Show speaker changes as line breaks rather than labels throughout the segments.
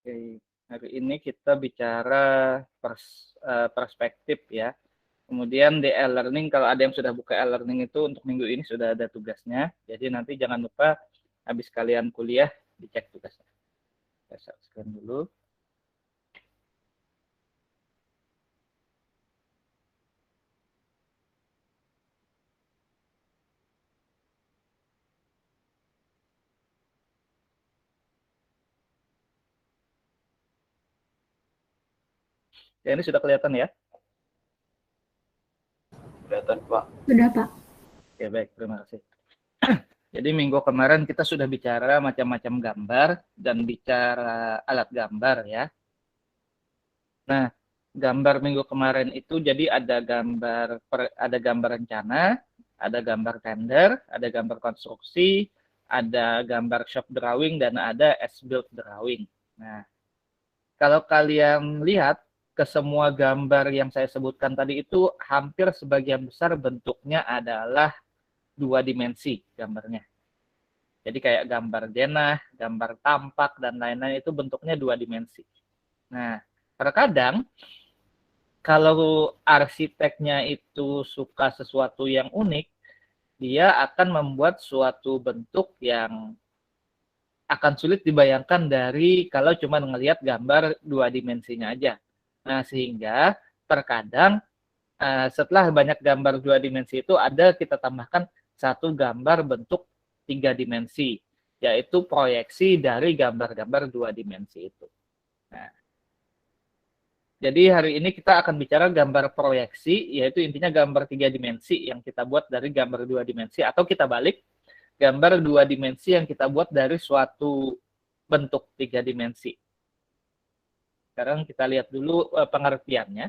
Oke, hari ini kita bicara perspektif ya. Kemudian di e-learning, kalau ada yang sudah buka e-learning itu untuk minggu ini sudah ada tugasnya. Jadi nanti jangan lupa habis kalian kuliah dicek tugasnya. Saya scan dulu. Ya, ini sudah kelihatan ya?
Kelihatan, Pak.
Sudah, Pak.
Ya, baik. Terima kasih. Jadi minggu kemarin kita sudah bicara macam-macam gambar dan bicara alat gambar ya. Nah, gambar minggu kemarin itu jadi ada gambar rencana, ada gambar tender, ada gambar konstruksi, ada gambar shop drawing, dan ada as-built drawing. Nah, kalau kalian lihat ke semua gambar yang saya sebutkan tadi itu hampir sebagian besar bentuknya adalah 2 dimensi gambarnya. Jadi kayak gambar denah, gambar tampak, dan lain-lain itu bentuknya 2 dimensi. Nah, terkadang kalau arsiteknya itu suka sesuatu yang unik, dia akan membuat suatu bentuk yang akan sulit dibayangkan dari kalau cuma melihat gambar 2 dimensinya aja. Nah, sehingga terkadang setelah banyak gambar 2 dimensi itu ada kita tambahkan satu gambar bentuk 3 dimensi, yaitu proyeksi dari gambar-gambar 2 dimensi itu. Nah, jadi hari ini kita akan bicara gambar proyeksi, yaitu intinya gambar 3 dimensi yang kita buat dari gambar 2 dimensi, atau kita balik, gambar 2 dimensi yang kita buat dari suatu bentuk 3 dimensi. Sekarang kita lihat dulu pengertiannya.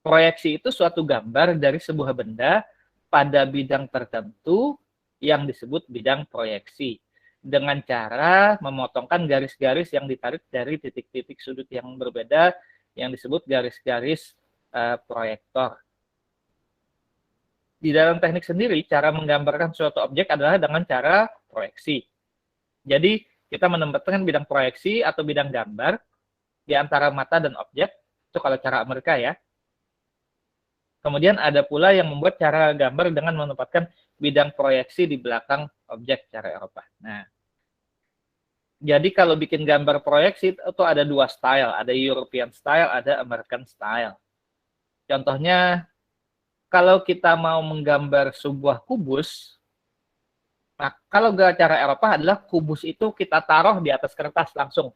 Proyeksi itu suatu gambar dari sebuah benda pada bidang tertentu yang disebut bidang proyeksi, dengan cara memotongkan garis-garis yang ditarik dari titik-titik sudut yang berbeda yang disebut garis-garis proyektor. Di dalam teknik sendiri, cara menggambarkan suatu objek adalah dengan cara proyeksi. Jadi, kita menempatkan bidang proyeksi atau bidang gambar di antara mata dan objek, itu kalau cara Amerika ya. Kemudian ada pula yang membuat cara gambar dengan menempatkan bidang proyeksi di belakang objek, cara Eropa. Nah, jadi kalau bikin gambar proyeksi itu ada 2 style, ada European style, ada American style. Contohnya, kalau kita mau menggambar sebuah kubus, nah kalau cara Eropa adalah kubus itu kita taruh di atas kertas langsung.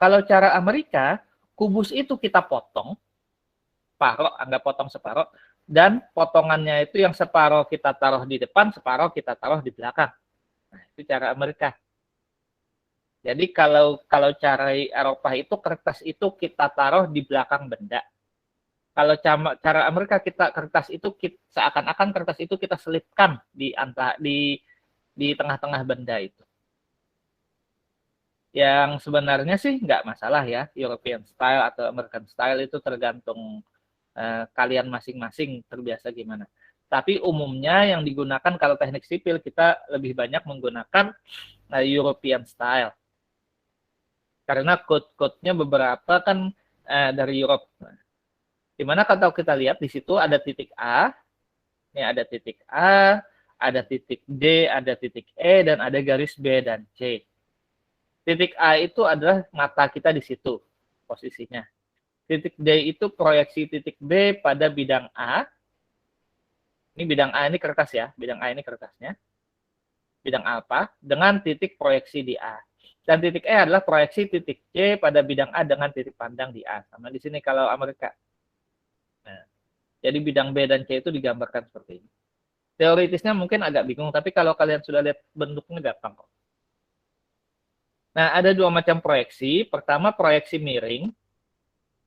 Kalau cara Amerika, kubus itu kita potong, separuh, anggap potong separuh, dan potongannya itu yang separuh kita taruh di depan, separuh kita taruh di belakang. Nah, itu cara Amerika. Jadi kalau cara Eropa itu kertas itu kita taruh di belakang benda. Kalau cara Amerika kertas itu seakan-akan kertas itu kita selipkan di tengah-tengah benda itu. Yang sebenarnya sih nggak masalah ya, European style atau American style itu tergantung kalian masing-masing terbiasa gimana. Tapi umumnya yang digunakan kalau teknik sipil kita lebih banyak menggunakan European style. Karena code-code-nya beberapa kan dari Europe. Dimana kalau kita lihat di situ ada titik A, ini ada titik A, ada titik D, ada titik E, dan ada garis B dan C. Titik A itu adalah mata kita di situ posisinya. Titik D itu proyeksi titik B pada bidang A. Ini bidang A ini kertas ya, bidang A ini kertasnya. Bidang alfa dengan titik proyeksi di A. Dan titik E adalah proyeksi titik C pada bidang A dengan titik pandang di A. Sama di sini kalau Amerika. Nah, jadi bidang B dan C itu digambarkan seperti ini. Teoritisnya mungkin agak bingung, tapi kalau kalian sudah lihat bentuknya gampang kok. Nah, ada 2 macam proyeksi. Pertama, proyeksi miring.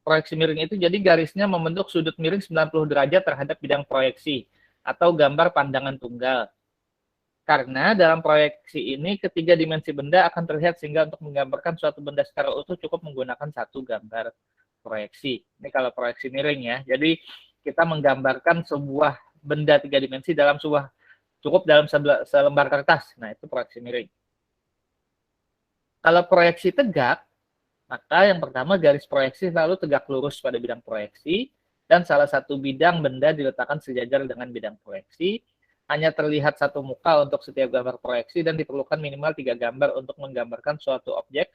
Proyeksi miring itu jadi garisnya membentuk sudut miring 90 derajat terhadap bidang proyeksi atau gambar pandangan tunggal. Karena dalam proyeksi ini ketiga dimensi benda akan terlihat sehingga untuk menggambarkan suatu benda secara utuh cukup menggunakan satu gambar proyeksi. Ini kalau proyeksi miring ya. Jadi kita menggambarkan sebuah benda 3 dimensi dalam selembar kertas. Nah, itu proyeksi miring. Kalau proyeksi tegak, maka yang pertama garis proyeksi selalu tegak lurus pada bidang proyeksi, dan salah satu bidang benda diletakkan sejajar dengan bidang proyeksi. Hanya terlihat satu muka untuk setiap gambar proyeksi dan diperlukan minimal 3 gambar untuk menggambarkan suatu objek,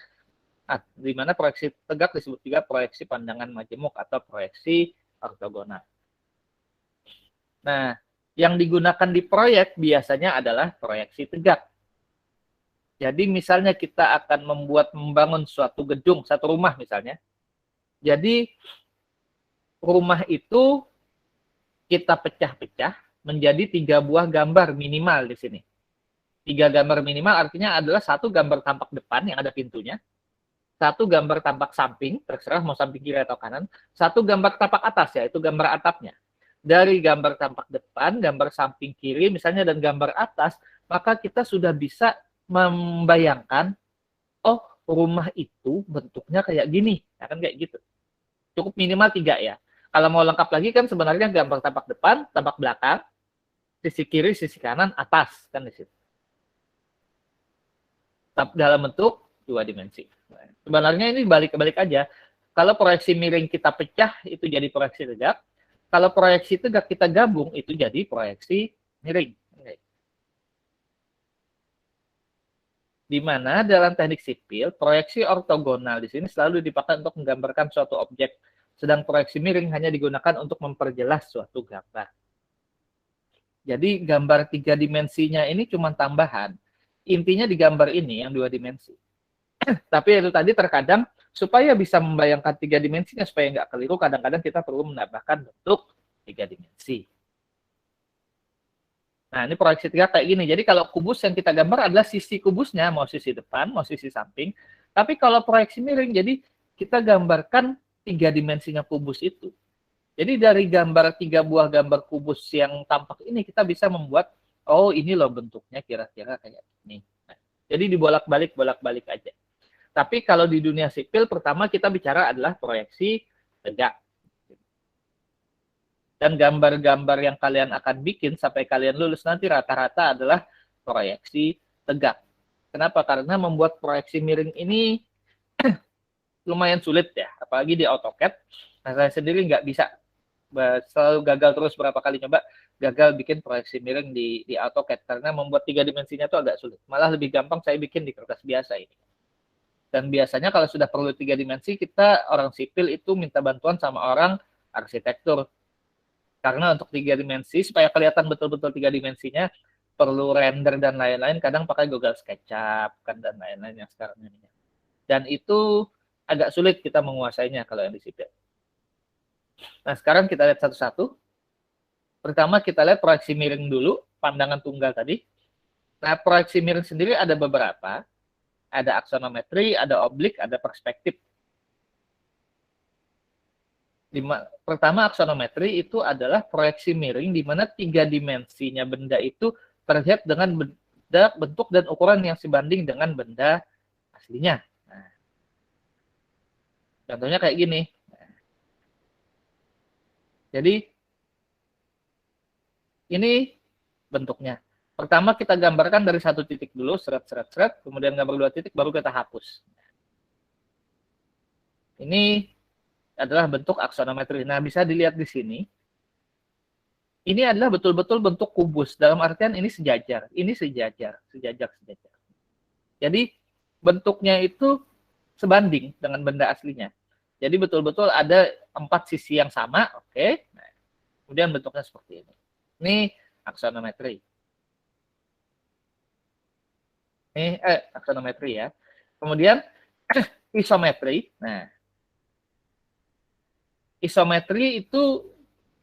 di mana proyeksi tegak disebut juga proyeksi pandangan majemuk atau proyeksi ortogonal. Nah, yang digunakan di proyek biasanya adalah proyeksi tegak. Jadi misalnya kita akan membangun suatu gedung, satu rumah misalnya. Jadi rumah itu kita pecah-pecah menjadi 3 buah gambar minimal di sini. 3 gambar minimal artinya adalah 1 gambar tampak depan yang ada pintunya, 1 gambar tampak samping, terserah mau samping kiri atau kanan, 1 gambar tampak atas, yaitu gambar atapnya. Dari gambar tampak depan, gambar samping kiri misalnya, dan gambar atas, maka kita sudah bisa membayangkan, oh rumah itu bentuknya kayak gini, ya kan kayak gitu. Cukup minimal 3 ya. Kalau mau lengkap lagi kan sebenarnya gambar tampak depan, tampak belakang, sisi kiri, sisi kanan, atas, kan di situ. Dalam bentuk 2 dimensi. Sebenarnya ini balik-balik aja. Kalau proyeksi miring kita pecah, itu jadi proyeksi tegak. Kalau proyeksi tegak kita gabung, itu jadi proyeksi miring. Di mana dalam teknik sipil, proyeksi ortogonal di sini selalu dipakai untuk menggambarkan suatu objek, sedang proyeksi miring hanya digunakan untuk memperjelas suatu gambar. Jadi gambar 3 dimensinya ini cuma tambahan. Intinya di gambar ini yang 2 dimensi. Tapi itu tadi terkadang supaya bisa membayangkan 3 dimensinya supaya nggak keliru, kadang-kadang kita perlu menambahkan bentuk 3 dimensi. Nah, ini proyeksi tegak kayak gini. Jadi kalau kubus yang kita gambar adalah sisi kubusnya, mau sisi depan, mau sisi samping. Tapi kalau proyeksi miring, jadi kita gambarkan 3 dimensinya kubus itu. Jadi dari gambar 3 buah gambar kubus yang tampak ini, kita bisa membuat, oh ini loh bentuknya kira-kira kayak gini. Nah, jadi dibolak-balik aja. Tapi kalau di dunia sipil, pertama kita bicara adalah proyeksi tegak. Dan gambar-gambar yang kalian akan bikin sampai kalian lulus nanti rata-rata adalah proyeksi tegak. Kenapa? Karena membuat proyeksi miring ini lumayan sulit ya, apalagi di AutoCAD. Nah, saya sendiri nggak bisa, selalu gagal terus, berapa kali coba gagal bikin proyeksi miring di AutoCAD karena membuat 3 dimensinya itu agak sulit. Malah lebih gampang saya bikin di kertas biasa ini. Dan biasanya kalau sudah perlu 3 dimensi, kita orang sipil itu minta bantuan sama orang arsitektur. Karena untuk 3 dimensi, supaya kelihatan betul-betul 3 dimensinya, perlu render dan lain-lain, kadang pakai Google SketchUp, kan, dan lain-lain yang sekarang ini. Dan itu agak sulit kita menguasainya kalau yang di sipil. Nah, sekarang kita lihat satu-satu. Pertama kita lihat proyeksi miring dulu, pandangan tunggal tadi. Nah, proyeksi miring sendiri ada beberapa. Ada aksonometri, ada oblik, ada perspektif. Pertama, aksonometri itu adalah proyeksi miring di mana 3 dimensinya benda itu terlihat dengan bentuk dan ukuran yang sebanding dengan benda aslinya. Nah, contohnya kayak gini. Jadi, ini bentuknya. Pertama kita gambarkan dari 1 titik dulu, seret, kemudian gambar 2 titik, baru kita hapus. Ini adalah bentuk aksonometri. Nah, bisa dilihat di sini. Ini adalah betul-betul bentuk kubus. Dalam artian ini sejajar. Ini sejajar. Jadi, bentuknya itu sebanding dengan benda aslinya. Jadi, betul-betul ada 4 sisi yang sama. Oke. Nah, kemudian bentuknya seperti ini. Ini aksonometri. Ini aksonometri ya. Kemudian, isometri. Nah, isometri itu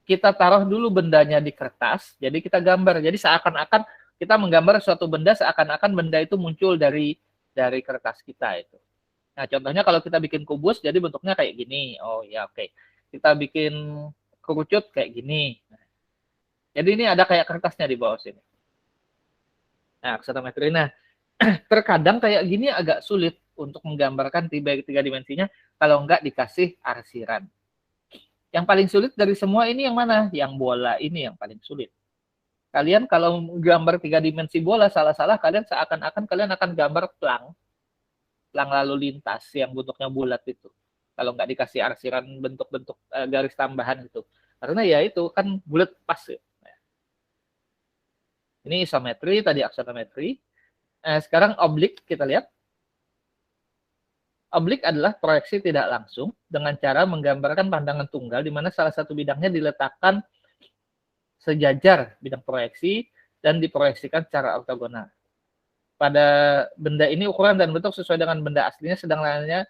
kita taruh dulu bendanya di kertas, jadi kita gambar. Jadi seakan-akan kita menggambar suatu benda, seakan-akan benda itu muncul dari kertas kita itu. Nah, contohnya kalau kita bikin kubus, jadi bentuknya kayak gini. Oh ya, oke. Kita bikin kerucut kayak gini. Jadi ini ada kayak kertasnya di bawah sini. Nah, aksonometri. Nah, terkadang kayak gini agak sulit untuk menggambarkan 3 dimensinya kalau nggak dikasih arsiran. Yang paling sulit dari semua ini yang mana? Yang bola ini yang paling sulit. Kalian kalau gambar 3 dimensi bola, salah-salah kalian seakan-akan kalian akan gambar plang tilang lalu lintas yang bentuknya bulat itu. Kalau nggak dikasih arsiran bentuk-bentuk garis tambahan itu. Karena ya itu kan bulat pas ya. Ini isometri, tadi aksonometri. Sekarang oblik kita lihat. Oblik adalah proyeksi tidak langsung dengan cara menggambarkan pandangan tunggal di mana salah satu bidangnya diletakkan sejajar bidang proyeksi dan diproyeksikan secara ortogonal. Pada benda ini ukuran dan bentuk sesuai dengan benda aslinya, sedang lainnya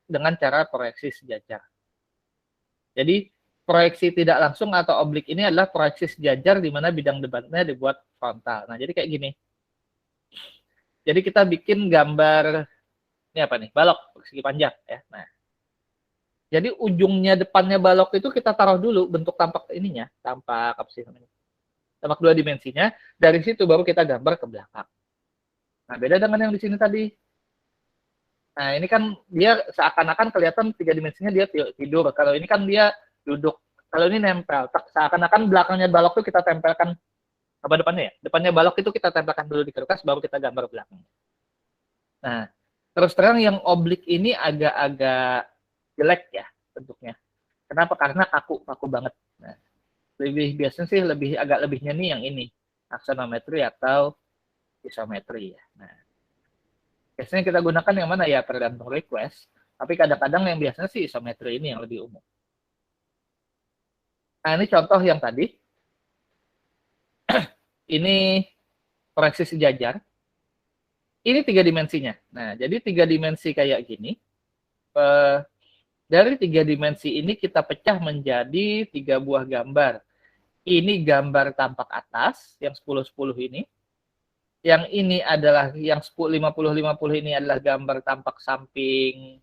dengan cara proyeksi sejajar. Jadi proyeksi tidak langsung atau oblik ini adalah proyeksi sejajar di mana bidang debatnya dibuat frontal. Nah, jadi kayak gini. Jadi kita bikin gambar ini apa nih? Balok persegi panjang ya. Nah, jadi ujungnya depannya balok itu kita taruh dulu bentuk tampak ininya, tampak apa sih namanya? Tampak dua dimensinya. Dari situ baru kita gambar ke belakang. Nah, beda dengan yang di sini tadi. Nah, ini kan dia seakan-akan kelihatan tiga dimensinya dia tidur. Kalau ini kan dia duduk. Kalau ini nempel. Seakan-akan belakangnya balok itu kita tempelkan apa depannya ya? Depannya balok itu kita tempelkan dulu di kertas, baru kita gambar belakang. Nah, terus terang yang oblik ini agak-agak jelek ya bentuknya. Kenapa? Karena kaku banget. Nah, lebih biasanya sih agak lebihnya nih yang ini, aksonometri atau isometri ya. Nah, biasanya kita gunakan yang mana ya tergantung request, tapi kadang-kadang yang biasanya sih isometri ini yang lebih umum. Nah, ini contoh yang tadi. Ini proyeksi sejajar. Ini tiga dimensinya. Nah, jadi tiga dimensi kayak gini. Dari tiga dimensi ini kita pecah menjadi tiga buah gambar. Ini gambar tampak atas, yang 10-10 ini. Yang ini adalah, yang 50-50 ini adalah gambar tampak samping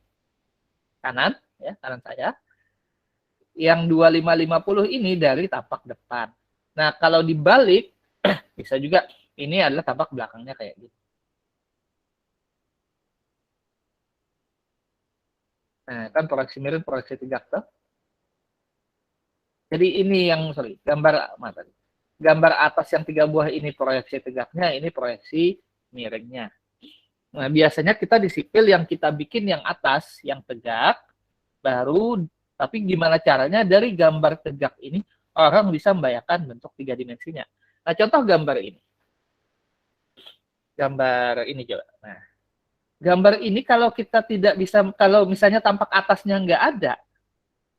kanan, ya, kanan saya. Yang 25-50 ini dari tampak depan. Nah, kalau dibalik, bisa juga ini adalah tampak belakangnya kayak gitu. Nah, kan proyeksi miring, proyeksi tegak tuh. Jadi ini yang gambar atas yang tiga buah ini proyeksi tegaknya, ini proyeksi miringnya. Nah, biasanya kita di sipil yang kita bikin yang atas, yang tegak, baru, tapi gimana caranya dari gambar tegak ini orang bisa membayangkan bentuk tiga dimensinya. Nah, contoh gambar ini. Gambar ini coba. Nah, gambar ini kalau kita tidak bisa, kalau misalnya tampak atasnya nggak ada,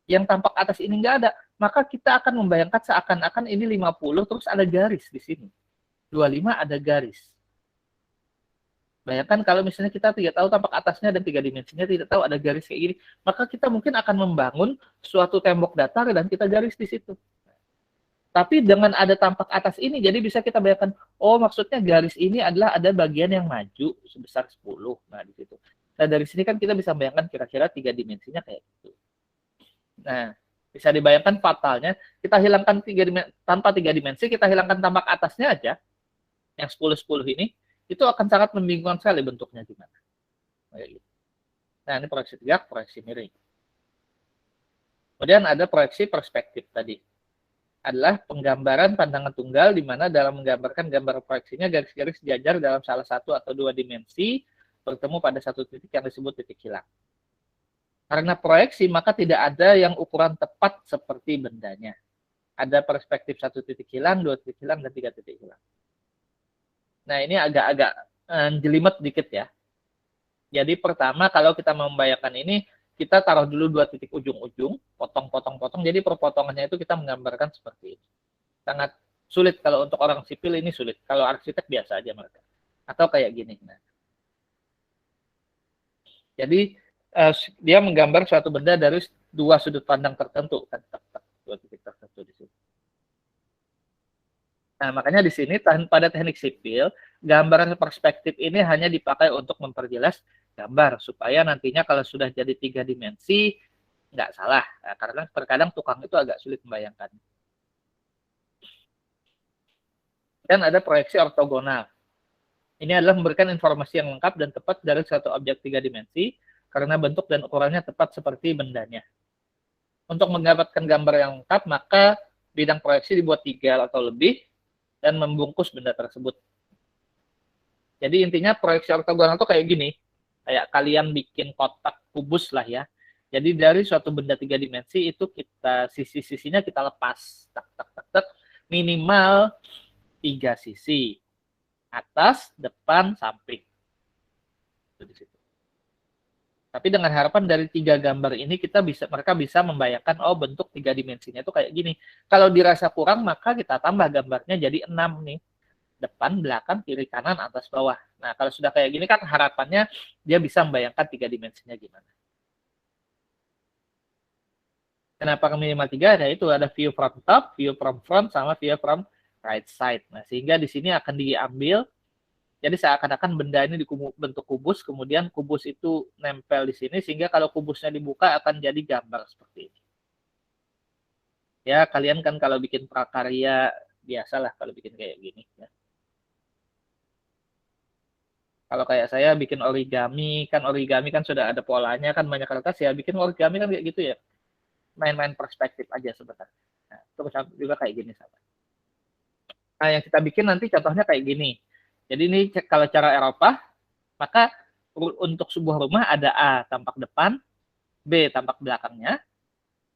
yang tampak atas ini nggak ada, maka kita akan membayangkan seakan-akan ini 50, terus ada garis di sini. 25 ada garis. Bayangkan kalau misalnya kita tidak tahu tampak atasnya dan tiga dimensinya, tidak tahu ada garis kayak gini, maka kita mungkin akan membangun suatu tembok datar dan kita garis di situ. Tapi dengan ada tampak atas ini, jadi bisa kita bayangkan, oh maksudnya garis ini adalah ada bagian yang maju sebesar 10. Nah, di situ. Nah, dari sini kan kita bisa bayangkan kira-kira tiga dimensinya kayak gitu. Nah, bisa dibayangkan fatalnya, kita hilangkan tanpa tiga dimensi, kita hilangkan tampak atasnya aja, yang 10-10 ini, itu akan sangat membingungkan sekali bentuknya gimana. Nah, ini proyeksi tegak, proyeksi miring. Kemudian ada proyeksi perspektif tadi. Adalah penggambaran pandangan tunggal di mana dalam menggambarkan gambar proyeksinya garis-garis sejajar dalam salah satu atau dua dimensi bertemu pada satu titik yang disebut titik hilang. Karena proyeksi maka tidak ada yang ukuran tepat seperti bendanya. Ada perspektif satu titik hilang, dua titik hilang, dan tiga titik hilang. Nah, ini agak-agak jelimet dikit ya. Jadi pertama kalau kita membayangkan ini, kita taruh dulu dua titik ujung-ujung, potong-potong-potong. Jadi perpotongannya itu kita menggambarkan seperti ini. Sangat sulit kalau untuk orang sipil ini sulit. Kalau arsitek biasa aja mereka. Atau kayak gini. Nah. Jadi dia menggambar suatu benda dari dua sudut pandang tertentu. Dua titik tertentu di sini. Nah, makanya di sini pada teknik sipil, gambaran perspektif ini hanya dipakai untuk memperjelas gambar supaya nantinya kalau sudah jadi tiga dimensi nggak salah. Nah, karena terkadang tukang itu agak sulit membayangkan. Dan ada proyeksi ortogonal. Ini adalah memberikan informasi yang lengkap dan tepat dari suatu objek tiga dimensi karena bentuk dan ukurannya tepat seperti bendanya. Untuk mendapatkan gambar yang lengkap, maka bidang proyeksi dibuat 3 atau lebih dan membungkus benda tersebut. Jadi intinya proyeksi ortogonal itu kayak gini. Kayak kalian bikin kotak kubus lah ya. Jadi dari suatu benda 3 dimensi itu kita sisi-sisinya kita lepas. Tak, tak, tak, tak. Minimal 3 sisi. Atas, depan, samping. Itu di situ. Tapi dengan harapan dari 3 gambar ini mereka bisa membayangkan, oh bentuk 3 dimensinya itu kayak gini. Kalau dirasa kurang maka kita tambah gambarnya jadi 6 nih. Depan, belakang, kiri, kanan, atas, bawah. Nah kalau sudah kayak gini kan harapannya dia bisa membayangkan 3 dimensinya gimana. Kenapa minimal 3? Ya itu ada view from top, view from front, sama view from right side. Nah sehingga di sini akan diambil. Jadi seakan-akan benda ini bentuk kubus, kemudian kubus itu nempel di sini, sehingga kalau kubusnya dibuka akan jadi gambar seperti ini. Ya, kalian kan kalau bikin prakarya, biasalah kalau bikin kayak gini. Ya. Kalau kayak saya bikin origami kan sudah ada polanya, kan banyak kertas ya, bikin origami kan kayak gitu ya. Main-main perspektif aja sebenarnya. Nah, terus juga kayak gini sama. Nah, yang kita bikin nanti contohnya kayak gini. Jadi ini kalau cara Eropa, maka untuk sebuah rumah ada A tampak depan, B tampak belakangnya,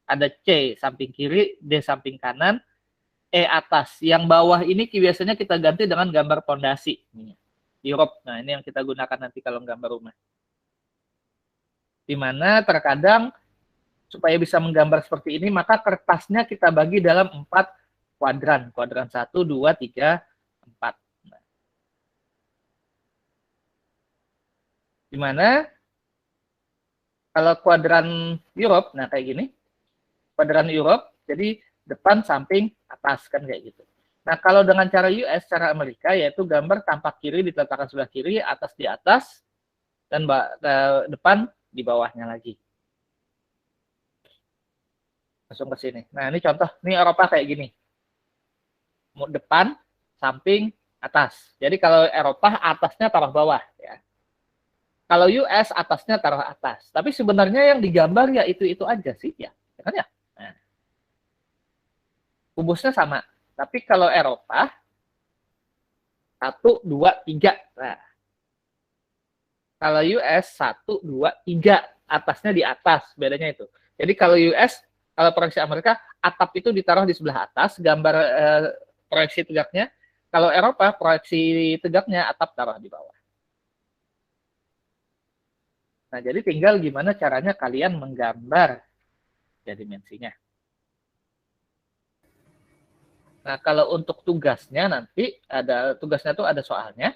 ada C samping kiri, D samping kanan, E atas. Yang bawah ini biasanya kita ganti dengan gambar pondasi. Europe, nah ini yang kita gunakan nanti kalau gambar rumah. Dimana terkadang supaya bisa menggambar seperti ini, maka kertasnya kita bagi dalam 4 kuadran. Kuadran 1, 2, 3, 4. Dimana kalau kuadran Europe, nah kayak gini, kuadran Europe, jadi depan, samping, atas, kan kayak gitu. Nah, kalau dengan cara US, cara Amerika, yaitu gambar tampak kiri diletakkan sebelah kiri, atas di atas, dan depan di bawahnya lagi. Langsung ke sini. Nah, ini contoh, ini Eropa kayak gini. Depan, samping, atas. Jadi kalau Eropa, atasnya taruh bawah, ya. Kalau US atasnya taruh atas. Tapi sebenarnya yang digambar ya itu aja sih ya. Kan ya? Nah. Kubusnya sama. Tapi kalau Eropa 1, 2, 3. Nah. Kalau US 1, 2, 3. Atasnya di atas, bedanya itu. Jadi kalau US, kalau proyeksi Amerika, atap itu ditaruh di sebelah atas, gambar proyeksi tegaknya. Kalau Eropa, proyeksi tegaknya atap taruh di bawah. Nah, jadi tinggal gimana caranya kalian menggambar ya dimensinya. Nah, kalau untuk tugasnya nanti tugasnya tuh ada soalnya.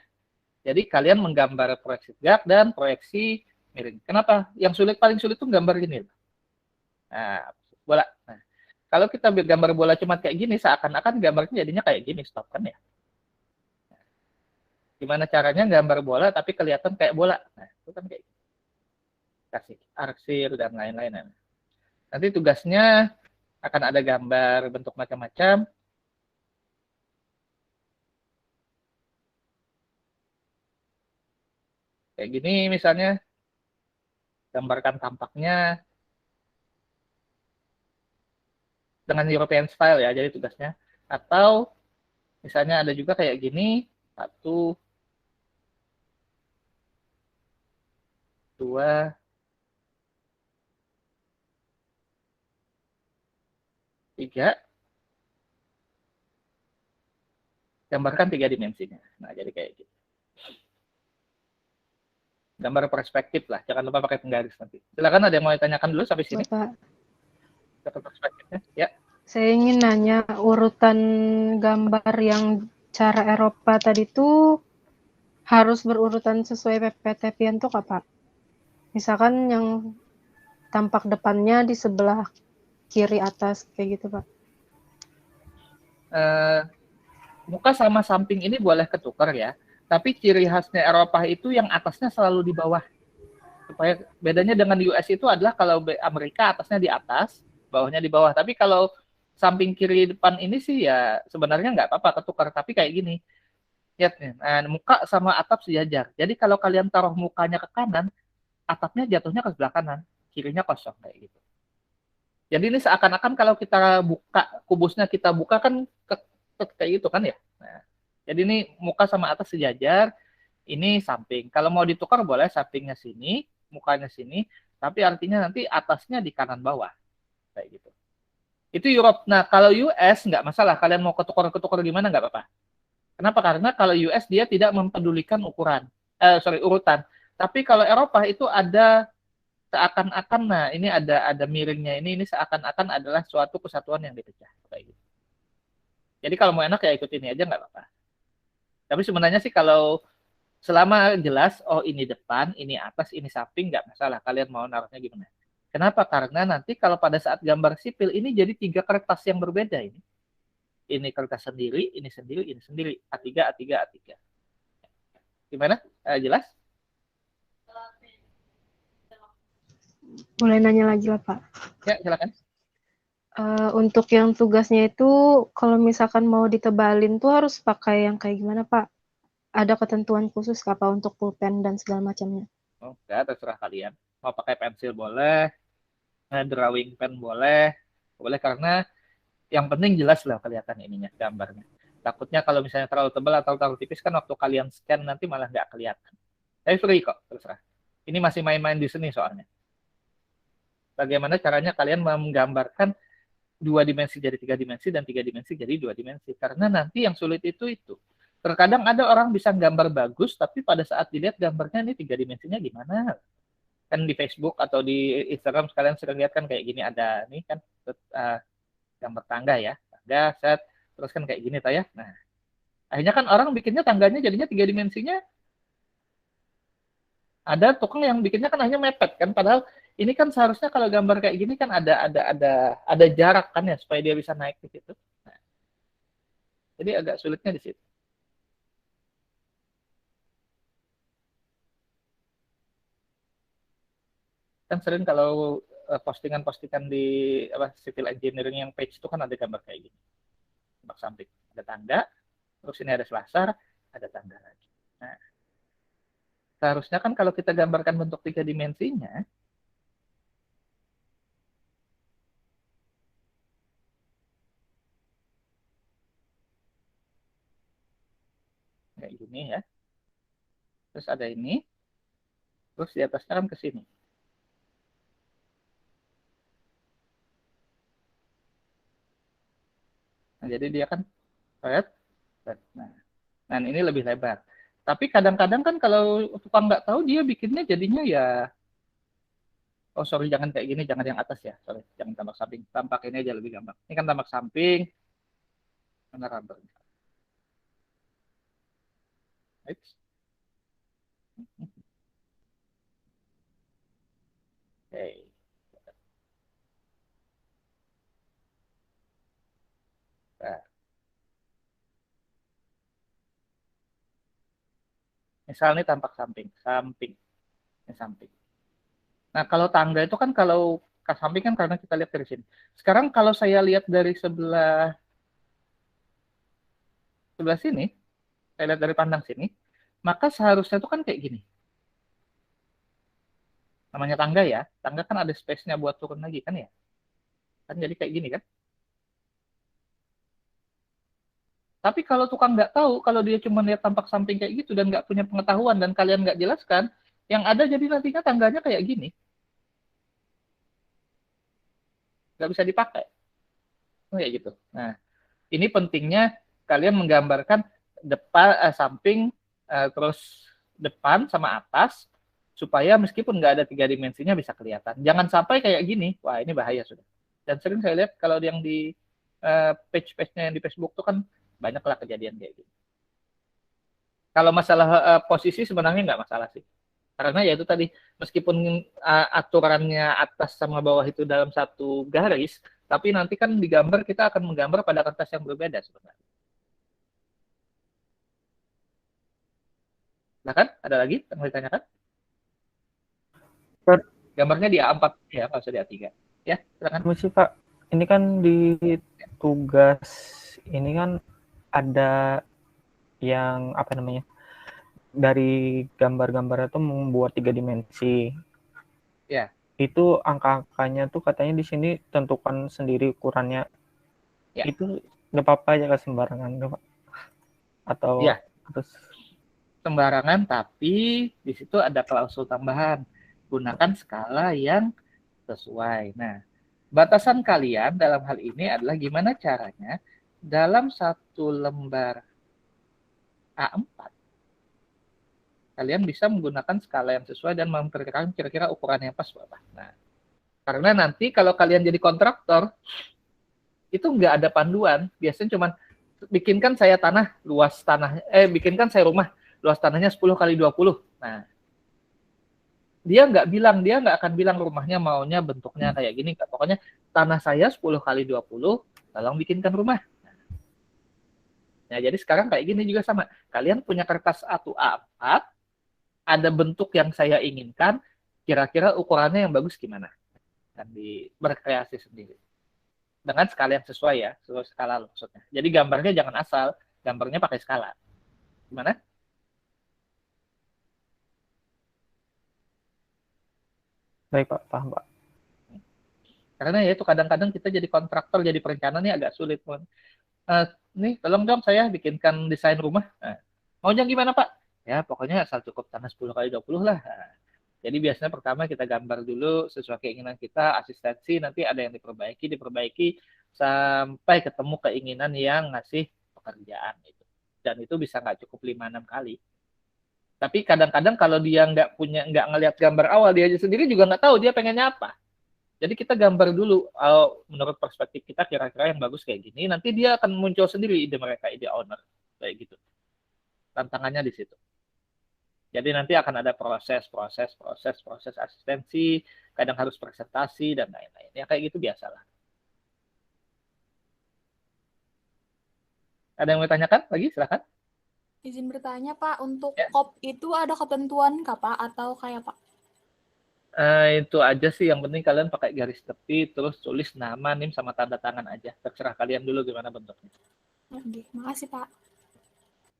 Jadi kalian menggambar proyeksi tegak dan proyeksi miring. Kenapa? Yang paling sulit tuh gambar gini. Nah, bola. Nah, kalau kita gambar bola cuma kayak gini, seakan-akan gambarnya jadinya kayak gini, stop kan ya. Gimana caranya gambar bola tapi kelihatan kayak bola? Nah, itu kan kayak gitu. Kasih arsir dan lain-lain. Nanti tugasnya akan ada gambar bentuk macam-macam. Kayak gini misalnya, gambarkan tampaknya dengan European style ya, jadi tugasnya. Atau misalnya ada juga kayak gini, 1, 2, 3, gambarkan 3 dimensinya. Nah, jadi kayak gitu. Gambar perspektif lah, jangan lupa pakai penggaris nanti. Silakan, ada yang mau ditanyakan dulu sampai sini? Bapak. Perspektifnya, ya.
Saya ingin nanya, urutan gambar yang cara Eropa tadi itu harus berurutan sesuai PPT Piantuk apa? Misalkan yang tampak depannya di sebelah kiri atas, kayak gitu Pak.
Muka sama samping ini boleh ketukar ya, tapi ciri khasnya Eropa itu yang atasnya selalu di bawah. Supaya bedanya dengan US itu adalah kalau Amerika atasnya di atas, bawahnya di bawah. Tapi kalau samping kiri depan ini sih ya sebenarnya nggak apa-apa ketukar, tapi kayak gini. Lihat nih, nah, muka sama atap sejajar. Jadi kalau kalian taruh mukanya ke kanan, atapnya jatuhnya ke sebelah kanan, kirinya kosong kayak gitu. Jadi ini seakan-akan kalau kita buka kubusnya, kita buka kan kayak gitu kan ya. Nah, jadi ini muka sama atas sejajar. ini samping. Kalau mau ditukar boleh sampingnya sini, mukanya sini, tapi artinya nanti atasnya di kanan bawah. Kayak gitu. Itu Europe. Nah, kalau US nggak masalah. Kalian mau ketukar-ketukar gimana nggak apa-apa. Kenapa? Karena kalau US dia tidak mempedulikan ukuran. Urutan. Tapi kalau Eropa itu ada seakan-akan, nah ini ada miringnya ini seakan-akan adalah suatu kesatuan yang dipecah. Kayak gitu. Jadi kalau mau enak ya ikut ini aja nggak apa-apa. Tapi sebenarnya sih kalau selama jelas, oh ini depan, ini atas, ini samping, nggak masalah. Kalian mau naruhnya gimana. Kenapa? Karena nanti kalau pada saat gambar sipil, ini jadi 3 kertas yang berbeda ini. Ini kertas sendiri, ini sendiri, ini sendiri. A3, A3, A3. Gimana? Jelas?
Boleh nanya lagi lah, Pak.
Ya, silakan.
Untuk yang tugasnya itu, kalau misalkan mau ditebalin tuh harus pakai yang kayak gimana, Pak? Ada ketentuan khusus nggak, Pak, untuk pulpen dan segala macamnya?
Oh, enggak, terserah kalian. Mau pakai pensil boleh, drawing pen boleh. Boleh karena yang penting jelas lah kelihatan ininya, gambarnya. Takutnya kalau misalnya terlalu tebal atau terlalu tipis kan waktu kalian scan nanti malah nggak kelihatan. Tapi free kok, terserah. Ini masih main-main di seni soalnya. Bagaimana caranya kalian menggambarkan 2 dimensi jadi 3 dimensi dan 3 dimensi jadi 2 dimensi. Karena nanti yang sulit itu. Terkadang ada orang bisa gambar bagus, tapi pada saat dilihat gambarnya ini 3 dimensinya gimana? Kan di Facebook atau di Instagram sekalian sering lihat kan kayak gini ada nih kan gambar tangga ya. Tangga, set, terus kan kayak gini ya. Nah, akhirnya kan orang bikinnya tangganya jadinya 3 dimensinya. Ada tukang yang bikinnya kan hanya mepet kan, padahal ini kan seharusnya kalau gambar kayak gini kan ada jarak kan ya supaya dia bisa naik ke situ. Nah, jadi agak sulitnya di situ. Kan sering kalau postingan-postingan di civil engineering yang page itu kan ada gambar kayak gini. Bak samping ada tangga, terus ini ada selasar, ada tangga lagi. Nah, seharusnya kan kalau kita gambarkan bentuk 3 dimensinya, kayak gini ya. Terus ada ini, terus di atasnya kan ke sini. Nah, jadi dia kan red. Nah, ini lebih lebar. Tapi kadang-kadang kan kalau tukang nggak tahu dia bikinnya jadinya ya, oh sorry jangan kayak gini, jangan yang atas ya, sorry jangan tambah samping, tampak ini aja lebih gampang. Ini kan tambah samping, mana rubber. Oops. Oke. Nah, misal ini tampak samping, samping, ini samping. Nah kalau tangga itu kan kalau ke samping kan karena kita lihat dari sini. Sekarang kalau saya lihat dari sebelah sini, saya lihat dari pandang sini, maka seharusnya itu kan kayak gini. Namanya tangga ya, tangga kan ada space-nya buat turun lagi kan ya. Kan jadi kayak gini kan. Tapi kalau tukang nggak tahu, kalau dia cuma lihat tampak samping kayak gitu dan nggak punya pengetahuan dan kalian nggak jelaskan, yang ada jadi nantinya tangganya kayak gini, nggak bisa dipakai. Kayak gitu. Nah, ini pentingnya kalian menggambarkan depan, samping, terus depan sama atas, supaya meskipun nggak ada 3 dimensinya bisa kelihatan. Jangan sampai kayak gini, wah ini bahaya sudah. Dan sering saya lihat kalau yang di page-page-nya yang di Facebook tuh kan banyaklah kejadian kayak gitu. Kalau masalah posisi sebenarnya nggak masalah sih. Karena ya itu tadi, meskipun aturannya atas sama bawah itu dalam satu garis, tapi nanti kan di gambar kita akan menggambar pada kertas yang berbeda sebenarnya. Nah kan, ada lagi yang mau ditanyakan? Gambarnya di A4 ya, nggak usah di A3. Ya, silakan.
Masih Pak, ini kan di tugas ini kan ada yang apa namanya, dari gambar-gambar itu membuat 3 dimensi.
Ya.
Itu angka-angkanya tuh katanya di sini tentukan sendiri ukurannya. Ya. Itu nggak apa-apa ya, sembarangan nggak Pak? Atau
ya.
terus
sembarangan, tapi di situ ada klausul tambahan. Gunakan skala yang sesuai. Nah, batasan kalian dalam hal ini adalah gimana caranya dalam satu lembar A4 kalian bisa menggunakan skala yang sesuai dan memperkirakan kira-kira ukuran yang pas berapa. Nah, karena nanti kalau kalian jadi kontraktor, itu nggak ada panduan. Biasanya cuma bikinkan saya bikinkan saya rumah, luas tanahnya 10 kali 20. Nah, dia nggak akan bilang rumahnya maunya bentuknya kayak gini. Pokoknya tanah saya 10 kali 20, tolong bikinkan rumah. Nah, jadi sekarang kayak gini juga sama. Kalian punya kertas A4, ada bentuk yang saya inginkan, kira-kira ukurannya yang bagus gimana? Dan berkreasi sendiri. Dengan skala yang sesuai ya, sesuai skala maksudnya. Jadi gambarnya jangan asal, gambarnya pakai skala. Gimana?
Baik Pak, paham Pak.
Karena ya itu kadang-kadang kita jadi kontraktor, jadi perencana nih agak sulit. Nih, tolong dong saya bikinkan desain rumah. Maunya gimana Pak? Ya pokoknya asal cukup tanah 10 kali 20 lah. Jadi biasanya pertama kita gambar dulu sesuai keinginan kita, asistensi, nanti ada yang diperbaiki, sampai ketemu keinginan yang ngasih pekerjaan. Gitu. Dan itu bisa nggak cukup 5-6 kali. Tapi kadang-kadang kalau dia nggak ngelihat gambar awal, dia sendiri juga nggak tahu dia pengennya apa. Jadi kita gambar dulu, menurut perspektif kita kira-kira yang bagus kayak gini, nanti dia akan muncul sendiri ide mereka, ide owner. Kayak gitu. Tantangannya di situ. Jadi nanti akan ada proses asistensi, kadang harus presentasi, dan lain-lain. Ya kayak gitu biasalah. Ada yang mau tanyakan lagi? Silakan.
Izin bertanya Pak, untuk
Ya.
KOP itu ada ketentuan kah Pak, atau kayak Pak?
Itu aja sih, yang penting kalian pakai garis tepi, terus tulis nama, NIM, sama tanda tangan aja. Terserah kalian dulu gimana bentuknya.
Oke, makasih Pak.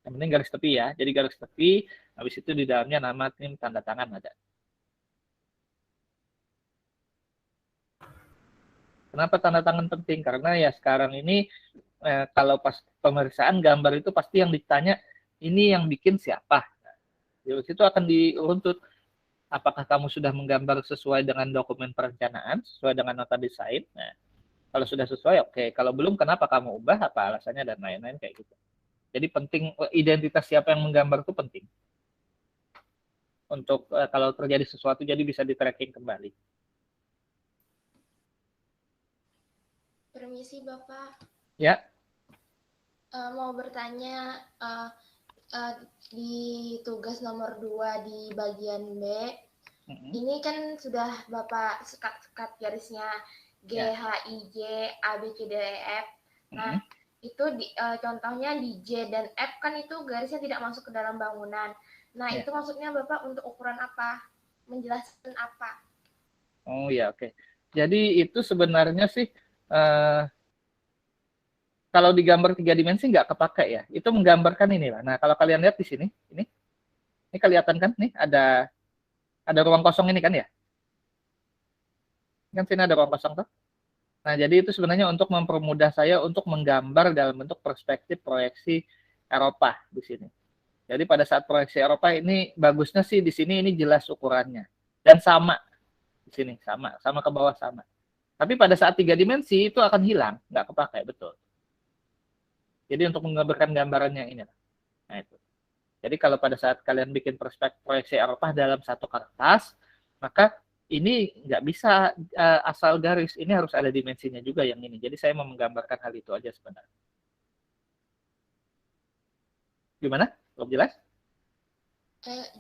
Yang penting garis tepi ya. Jadi garis tepi, habis itu di dalamnya nama, NIM, tanda tangan ada. Kenapa tanda tangan penting? Karena ya sekarang ini kalau pas pemeriksaan gambar itu pasti yang ditanya, ini yang bikin siapa? Di situ akan diruntut apakah kamu sudah menggambar sesuai dengan dokumen perencanaan, sesuai dengan nota desain. Nah, kalau sudah sesuai, oke. Kalau belum, kenapa kamu ubah, apa alasannya, dan lain-lain kayak gitu. Jadi penting, identitas siapa yang menggambar itu penting. Untuk kalau terjadi sesuatu, jadi bisa di-tracking kembali.
Permisi Bapak.
Ya.
Mau bertanya, di tugas nomor 2 di bagian B, ini kan sudah Bapak sekat garisnya G, H, I, J, A, B, C, D, E, F. Nah, itu contohnya di J dan F kan itu garisnya tidak masuk ke dalam bangunan. Nah, itu maksudnya Bapak untuk ukuran apa? Menjelaskan apa?
Oh ya, oke. Jadi itu sebenarnya sih, kalau digambar 3 dimensi nggak kepakai ya. Itu menggambarkan ini lah. Nah, kalau kalian lihat di sini, ini kelihatan kan? Nih ada ruang kosong ini kan ya? Kan sini ada ruang kosong tuh. Nah, jadi itu sebenarnya untuk mempermudah saya untuk menggambar dalam bentuk perspektif proyeksi Eropa di sini. Jadi pada saat proyeksi Eropa ini bagusnya sih di sini ini jelas ukurannya dan sama di sini sama ke bawah sama. Tapi pada saat 3 dimensi itu akan hilang, nggak kepakai betul. Jadi untuk menggambarkan gambarannya ini. Nah itu. Jadi kalau pada saat kalian bikin perspektif proyeksi Eropa dalam satu kertas, maka ini nggak bisa asal garis. Ini harus ada dimensinya juga yang ini. Jadi saya mau menggambarkan hal itu aja sebenarnya. Gimana? Belum jelas?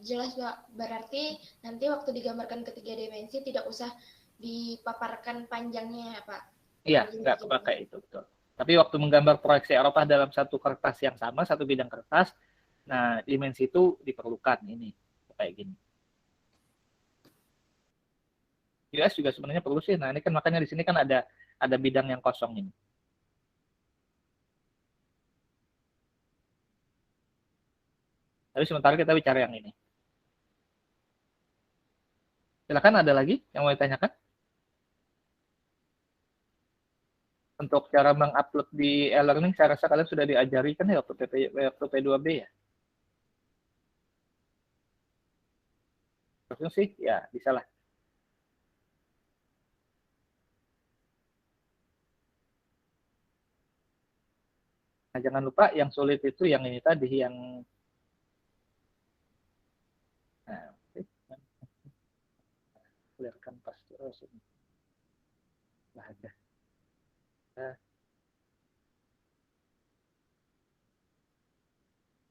Jelas Pak. Berarti nanti waktu digambarkan ketiga dimensi tidak usah dipaparkan panjangnya ya Pak?
Iya, nggak kepakai itu betul. Tapi waktu menggambar proyeksi Eropa dalam satu kertas yang sama, satu bidang kertas, nah dimensi itu diperlukan ini kayak gini. US juga sebenarnya perlu sih. Nah ini kan makanya di sini kan ada bidang yang kosong ini. Tapi sementara kita bicara yang ini. Silakan, ada lagi yang mau ditanyakan? Untuk cara mengupload di e-learning, saya rasa kalian sudah diajari kan ya waktu P2B ya? Harusnya sih ya bisa lah. Nah, jangan lupa yang sulit itu yang ini tadi, yang nah, clearkan pas terus ini. Nah, ada. Nah,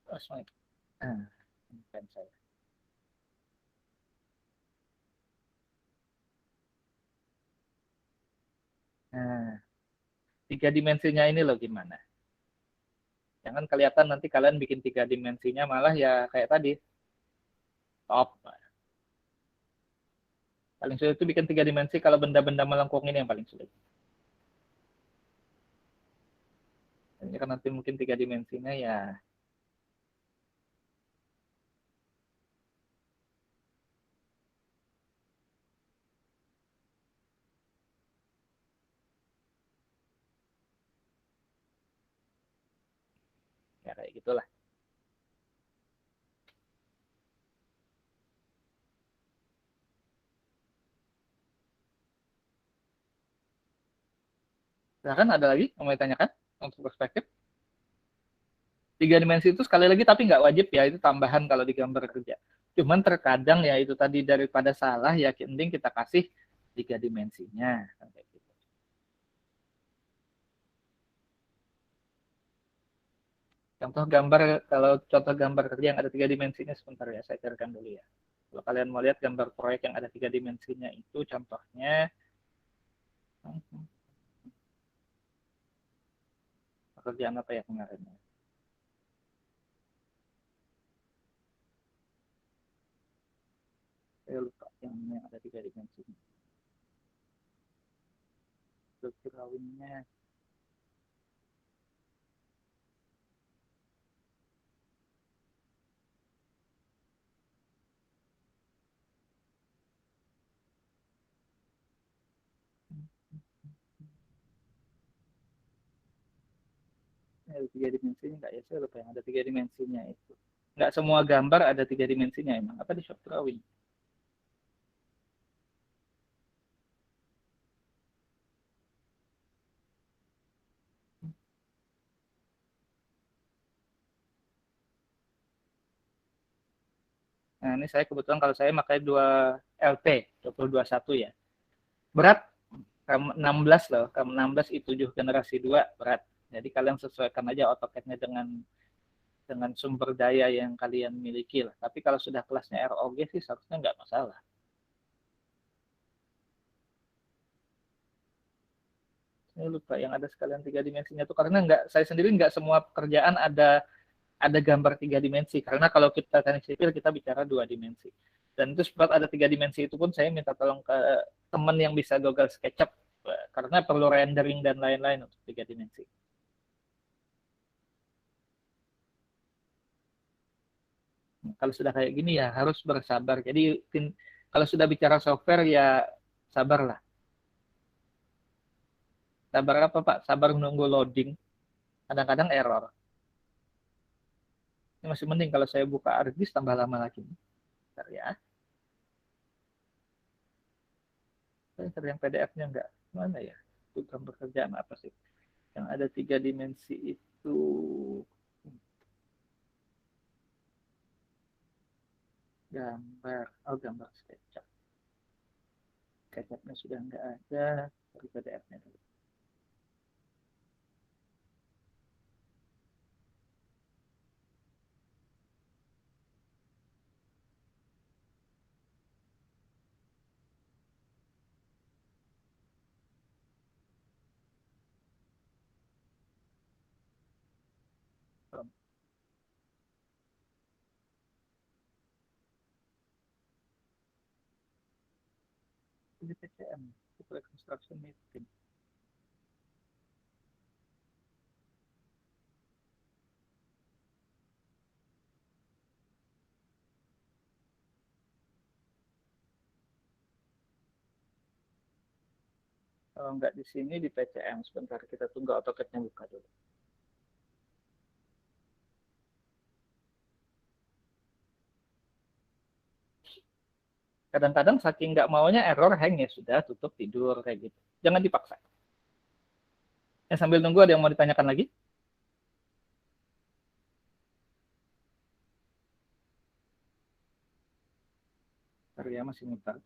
terus nah, kan saya. Nah, 3 dimensinya ini loh gimana? Jangan kelihatan nanti kalian bikin 3 dimensinya malah ya kayak tadi. Top. Paling sulit itu bikin 3 dimensi kalau benda-benda melengkung ini yang paling sulit. Ini kan nanti mungkin 3 dimensinya ya ya kayak gitulah. Nah kan ada lagi yang mau ditanyakan untuk perspektif. 3 dimensi itu sekali lagi tapi nggak wajib ya, itu tambahan kalau di gambar kerja. Cuman terkadang ya itu tadi daripada salah ya mending kita kasih 3 dimensinya. Kayak gitu. Contoh gambar, kalau contoh gambar kerja yang ada 3 dimensinya sebentar ya, saya carikan dulu ya. Kalau kalian mau lihat gambar proyek yang ada 3 dimensinya itu contohnya pekerjaan apa ya kemarin? Saya lupa yang ada 3 dimensinya. Drawingnya ada 3 dimensinya nggak ya? Saya lupa yang ada 3 dimensinya itu. Nggak semua gambar ada 3 dimensinya emang. Apa di shop drawing? Nah, ini saya kebetulan kalau saya pakai 2LT, 2021 ya. Berat 16 loh, 16 i7 generasi 2 berat. Jadi kalian sesuaikan aja AutoCAD-nya dengan sumber daya yang kalian miliki lah. Tapi kalau sudah kelasnya ROG sih seharusnya nggak masalah. Saya lupa yang ada sekalian 3 dimensinya tuh karena nggak, saya sendiri nggak semua pekerjaan ada gambar 3 dimensi, karena kalau kita teknik sipil kita bicara 2 dimensi, dan itu sempat ada 3 dimensi itu pun saya minta tolong ke teman yang bisa Google SketchUp karena perlu rendering dan lain-lain untuk 3 dimensi. Nah, kalau sudah kayak gini ya harus bersabar. Jadi kalau sudah bicara software ya sabarlah. Sabar apa Pak? Sabar menunggu loading. Kadang-kadang error. Ini masih mending kalau saya buka ArcGIS tambah lama lagi. Bentar ya. Saya yang PDF-nya enggak. Mana ya? Itu gambar kerjaan apa sih? Yang ada 3 dimensi itu. Gambar. Oh, gambar SketchUp. SketchUp-nya sudah enggak ada. Dari PDF-nya dulu. Di PCM. Construction Meeting. Kalau enggak di sini di PCM, sebentar kita tunggu AutoCAD-nya buka dulu. Kadang-kadang saking nggak maunya error hang ya sudah tutup tidur kayak gitu. Jangan dipaksa. Ya, sambil nunggu ada yang mau ditanyakan lagi? Bentar ya, masih mutar.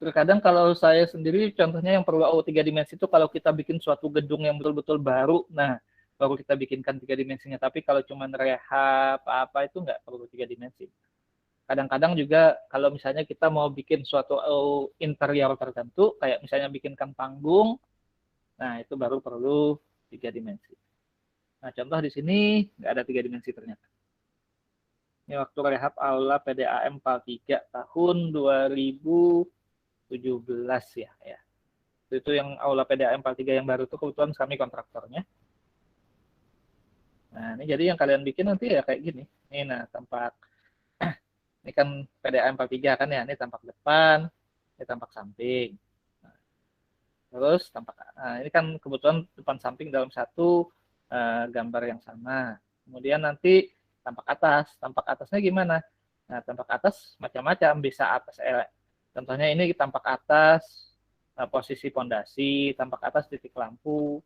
Terkadang kalau saya sendiri contohnya yang perlu AU 3 dimensi itu kalau kita bikin suatu gedung yang betul-betul baru, nah baru kita bikinkan 3 dimensinya. Tapi kalau cuma rehab apa itu nggak perlu 3 dimensi. Kadang-kadang juga kalau misalnya kita mau bikin suatu interior tertentu, kayak misalnya bikinkan panggung, nah itu baru perlu 3 dimensi. Nah contoh di sini nggak ada 3 dimensi ternyata. Ini waktu rehab aula PDAM PAL 3 tahun 2017 ya. Itu yang aula PDAM PAL 3 yang baru itu kebetulan kami kontraktornya. Nah ini jadi yang kalian bikin nanti ya kayak gini. Ini nah tampak, ini kan PDAM PAL 3 kan ya, ini tampak depan, ini tampak samping. Nah, terus tampak, ini kan kebetulan depan samping dalam satu gambar yang sama. Kemudian nanti tampak atas. Tampak atasnya gimana? Nah, tampak atas macam-macam, bisa atas contohnya ini tampak atas posisi pondasi, tampak atas titik lampu.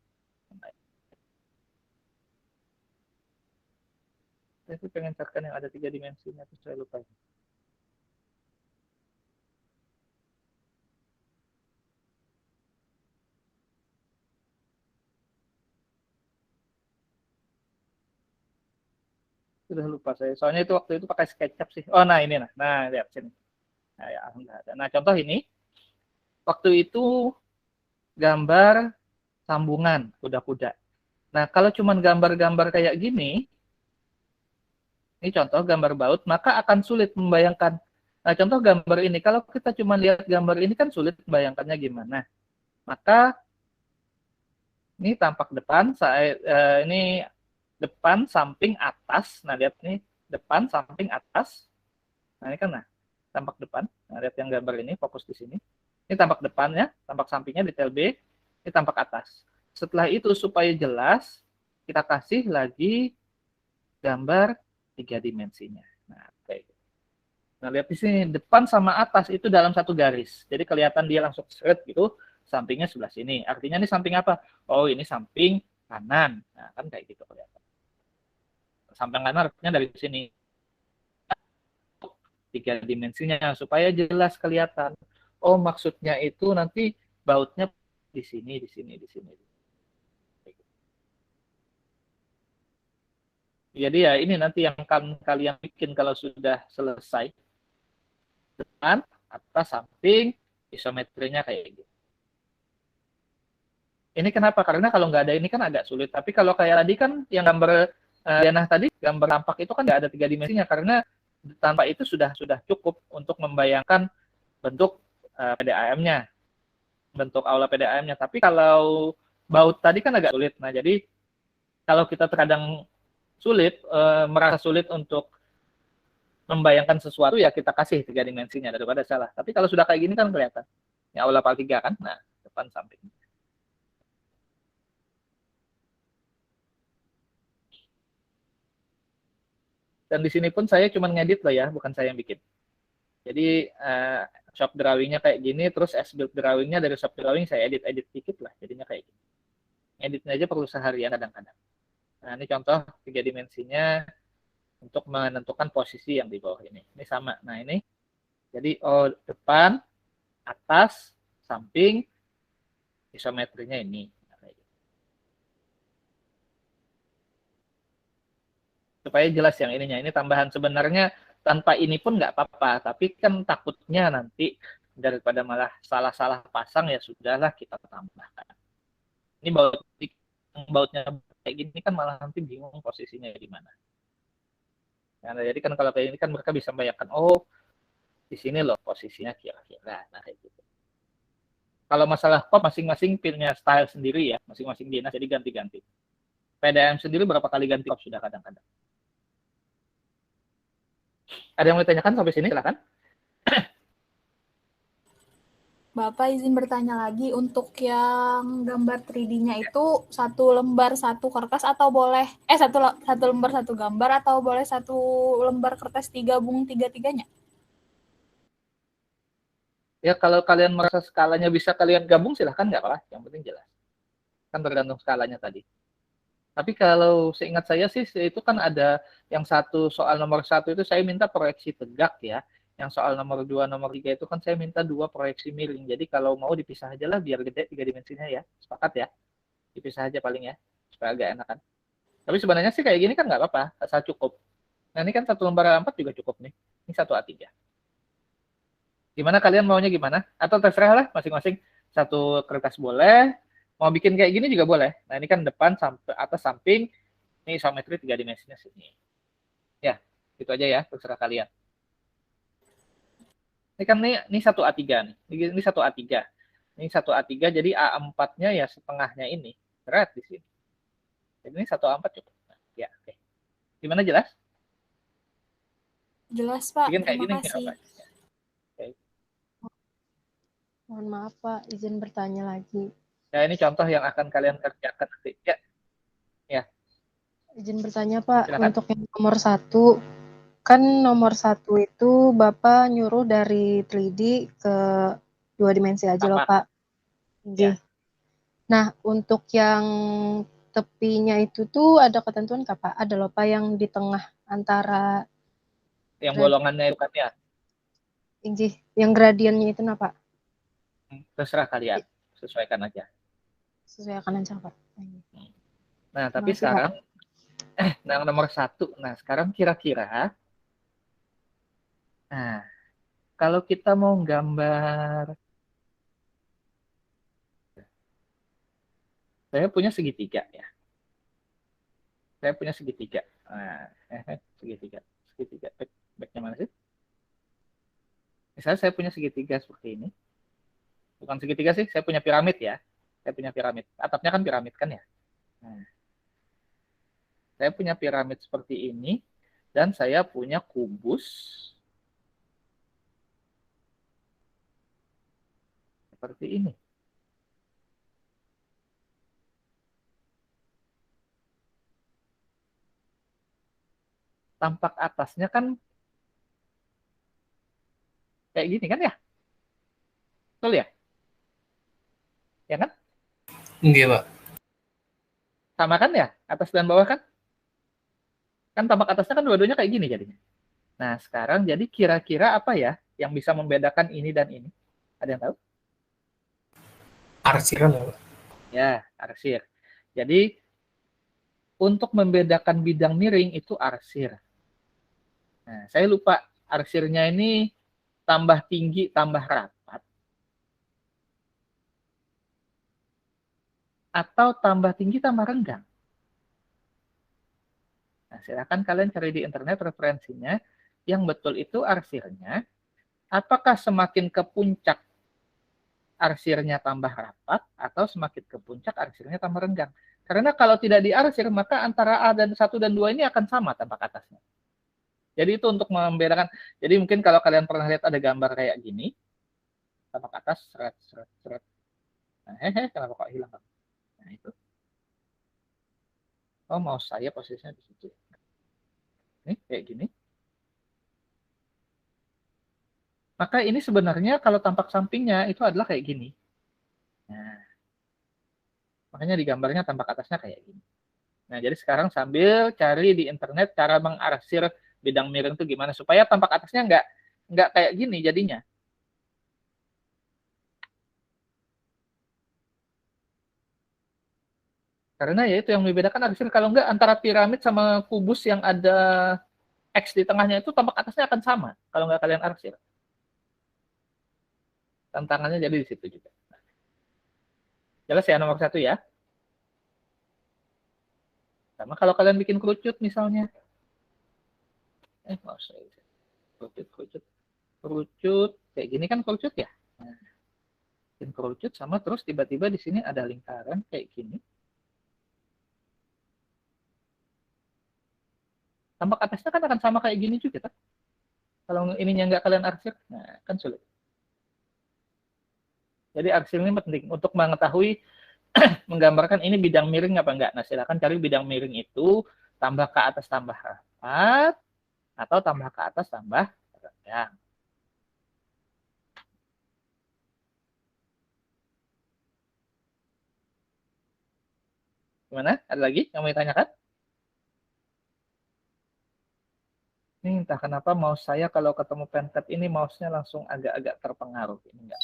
Saya pengen carikan yang ada 3 dimensinya, terus saya lupa. Sudah lupa saya. Soalnya itu waktu itu pakai SketchUp sih. Oh, nah ini nah lihat sini. Nah, ya, alhamdulillah ada. Nah, contoh ini waktu itu gambar sambungan kuda-kuda. Nah, kalau cuma gambar-gambar kayak gini, ini contoh gambar baut, maka akan sulit membayangkan. Nah, contoh gambar ini, kalau kita cuma lihat gambar ini kan sulit membayangkannya gimana. Maka ini tampak depan, ini depan, samping, atas. Nah, lihat nih, depan, samping, atas. Nah, ini kan tampak depan. Nah, lihat yang gambar ini, fokus di sini. Ini tampak depannya, tampak sampingnya, detail B. Ini tampak atas. Setelah itu, supaya jelas, kita kasih lagi gambar 3 dimensinya. Nah, kayak gitu. Nah, lihat di sini, depan sama atas itu dalam satu garis. Jadi kelihatan dia langsung seret gitu, sampingnya sebelah sini. Artinya ini samping apa? Oh, ini samping kanan. Nah, kan kayak gitu kelihatan. Samping kanan artinya dari sini. 3 dimensinya supaya jelas kelihatan. Oh, maksudnya itu nanti bautnya di sini, di sini, di sini. Jadi ya ini nanti yang kalian bikin kalau sudah selesai. Depan, atas, samping, isometrinya kayak gitu. Ini kenapa? Karena kalau nggak ada ini kan agak sulit. Tapi kalau kayak tadi kan yang gambar Diana tadi, gambar tampak itu kan nggak ada 3 dimensinya. Karena tanpa itu sudah cukup untuk membayangkan bentuk PDAM-nya. Bentuk aula PDAM-nya. Tapi kalau baut tadi kan agak sulit. Nah, jadi kalau kita terkadang sulit, merasa sulit untuk membayangkan sesuatu, ya kita kasih 3 dimensinya daripada salah. Tapi kalau sudah kayak gini kan kelihatan. Ya aula PAL 3 kan, nah depan samping. Dan di sini pun saya cuma ngedit loh ya, bukan saya yang bikin. Jadi shop drawingnya kayak gini, terus as-built drawingnya dari shop drawing saya edit dikit lah, jadinya kayak gini. Editnya aja perlu seharian kadang-kadang. Nah ini contoh 3 dimensinya untuk menentukan posisi yang di bawah ini. Ini sama. Nah ini, jadi depan, atas, samping, isometrinya ini. Supaya jelas yang ininya. Ini tambahan sebenarnya tanpa ini pun nggak apa-apa. Tapi kan takutnya nanti daripada malah salah-salah pasang, ya sudahlah kita tambahkan. Ini bautnya kayak gini kan malah nanti bingung posisinya di mana. Nah, jadi kan kalau kayak ini kan mereka bisa membayangkan, oh di sini loh posisinya kira-kira. Nah kayak gitu. Kalau masalah pop masing-masing punya style sendiri ya, masing-masing dinas jadi ganti-ganti. PDAM sendiri berapa kali ganti pop sudah kadang-kadang. Ada yang mau ditanyakan sampai sini? Silakan.
Bapak izin bertanya lagi, untuk yang gambar 3D-nya itu satu lembar satu kertas atau boleh satu lembar satu gambar atau boleh satu lembar kertas digabung tiga-tiganya?
Ya kalau kalian merasa skalanya bisa kalian gabung silahkan nggak apa-apa, yang penting jelas. Kan tergantung skalanya tadi. Tapi kalau seingat saya sih itu kan ada yang soal nomor 1 itu saya minta proyeksi tegak ya. Yang soal nomor 2, nomor 3 itu kan saya minta 2 proyeksi miring. Jadi kalau mau dipisah aja lah biar gede 3 dimensinya ya. Sepakat ya? Dipisah aja paling ya. Supaya agak enakan. Tapi sebenarnya sih kayak gini kan nggak apa-apa. Asal cukup. Nah ini kan 1 lembar A4 juga cukup nih. Ini 1 A3. Gimana kalian maunya gimana? Atau terserah lah masing-masing. 1 kertas boleh. Mau bikin kayak gini juga boleh. Nah ini kan depan sampai atas samping. Ini isometri 3 dimensinya sini. Ya, itu aja ya, terserah kalian. Ini kan ini 1 A3 nih. Ini 1 A3. Ini 1 A3 jadi A4-nya ya setengahnya ini. Berat di sini. Jadi ini 1 A4 cukup. Nah, ya, oke. Gimana jelas?
Jelas, Pak.
Bikin kayak
Terima
gini
kasih.
ya, oke.
Mohon maaf Pak, izin bertanya lagi.
Ya, ini contoh yang akan kalian kerjakan nanti. Ya. Ya.
Izin bertanya Pak,
Silakan.
untuk yang nomor 1, kan nomor 1 itu Bapak nyuruh dari 3D ke 2 dimensi aja loh
Sama.
Pak.
Ya.
Nah, untuk yang tepinya itu tuh ada ketentuan nggak Pak? Ada loh Pak yang di tengah antara
Yang bolongannya itu kan ya.
yang gradiennya itu nah Pak?
Terserah kalian. Sesuaikan aja.
Sesuaikan aja Pak.
Nah, tapi
Makasih,
sekarang nah nomor 1. Nah, sekarang kira-kira nah, kalau kita mau gambar saya punya segitiga ya. Saya punya segitiga. Nah, segitiga. Segitiga. Backnya mana sih? Misalnya saya punya segitiga seperti ini. Bukan segitiga sih, saya punya piramid ya. Saya punya piramid. Atapnya kan piramid kan ya. Nah, saya punya piramid seperti ini. Dan saya punya kubus. Seperti ini. Tampak atasnya kan kayak gini kan ya? Betul ya? Ya kan?
Enggak, Pak.
Sama kan ya? Atas dan bawah kan? Kan tampak atasnya kan dua-duanya kayak gini jadinya. Nah, sekarang jadi kira-kira apa ya yang bisa membedakan ini dan ini? Ada yang tahu?
Arsiran ya, Pak?
Ya, arsir. Jadi, untuk membedakan bidang miring itu arsir. Nah, saya lupa arsirnya ini tambah tinggi, tambah rapat. Atau tambah tinggi, tambah renggang. Nah, silakan kalian cari di internet referensinya. Yang betul itu arsirnya. Apakah semakin ke puncak arsirnya tambah rapat atau semakin ke puncak arsirnya tambah renggang. Karena kalau tidak diarsir, maka antara A dan 1 dan 2 ini akan sama tampak atasnya. Jadi itu untuk membedakan. Jadi mungkin kalau kalian pernah lihat ada gambar kayak gini, tampak atas, seret, seret, seret. Nah, kenapa kok hilang? Nah, itu. Oh, mau saya posisinya di situ. Nih, kayak gini. Maka ini sebenarnya kalau tampak sampingnya itu adalah kayak gini. Nah, makanya di gambarnya tampak atasnya kayak gini. Nah, jadi sekarang sambil cari di internet cara mengarsir bidang miring itu gimana supaya tampak atasnya nggak kayak gini jadinya. Karena ya itu yang membedakan arsir, kalau nggak antara piramid sama kubus yang ada X di tengahnya itu tampak atasnya akan sama kalau nggak kalian arsir. Tantangannya jadi di situ juga. Jelas ya nomor 1 ya. Sama kalau kalian bikin kerucut misalnya. Mau saya kerucut kayak gini kan kerucut ya. Nah, bikin kerucut sama terus tiba-tiba di sini ada lingkaran kayak gini. Tampak atasnya kan akan sama kayak gini juga kan. Kalau ininya nggak kalian arsir, nah kan sulit. Jadi arsil ini penting untuk mengetahui menggambarkan ini bidang miring apa enggak. Nah, silakan cari bidang miring itu tambah ke atas tambah rapat atau tambah ke atas tambah renggang. Gimana? Ada lagi yang mau ditanyakan? Ini entah kenapa mouse saya kalau ketemu pentet ini mouse-nya langsung agak-agak terpengaruh. Ini enggak.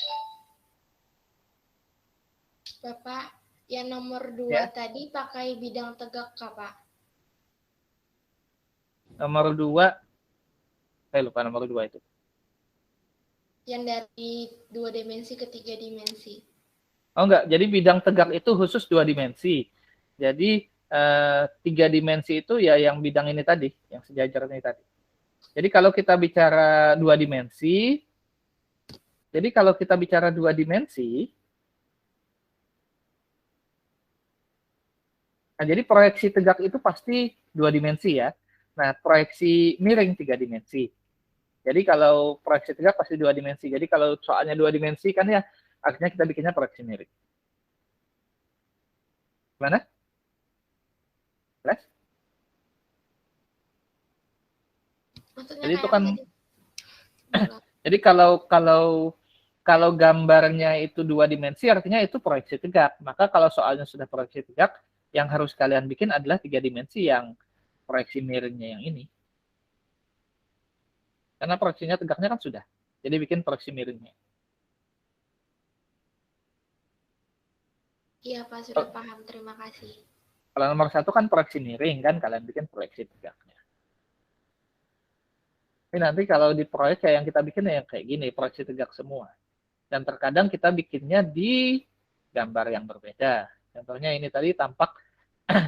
Bapak, yang nomor 2
Ya.
tadi pakai bidang tegak kah, Pak?
Nomor 2, saya lupa nomor 2 itu.
Yang dari 2 dimensi ke 3 dimensi.
Oh enggak, jadi bidang tegak itu khusus 2 dimensi. Jadi 3 dimensi itu ya yang bidang ini tadi, yang sejajar ini tadi. Jadi kalau kita bicara 2 dimensi, nah jadi proyeksi tegak itu pasti 2 dimensi ya. Nah, proyeksi miring 3 dimensi. Jadi kalau proyeksi tegak pasti 2 dimensi. Jadi kalau soalnya 2 dimensi kan ya, akhirnya kita bikinnya proyeksi miring. Gimana? Jelas?
Maksudnya
Jadi itu
kayak
kan
apa tadi?
jadi kalau gambarnya itu 2 dimensi artinya itu proyeksi tegak. Maka kalau soalnya sudah proyeksi tegak, yang harus kalian bikin adalah 3 dimensi yang proyeksi miringnya yang ini. Karena proyeksinya tegaknya kan sudah. Jadi bikin proyeksi miringnya.
Iya, Pak, sudah paham. Terima kasih.
Kalau nomor 1 kan proyeksi miring kan, kalian bikin proyeksi tegaknya. Tapi nanti kalau di proyek kayak yang kita bikin yang kayak gini, proyeksi tegak semua. Dan terkadang kita bikinnya di gambar yang berbeda. Contohnya ini tadi tampak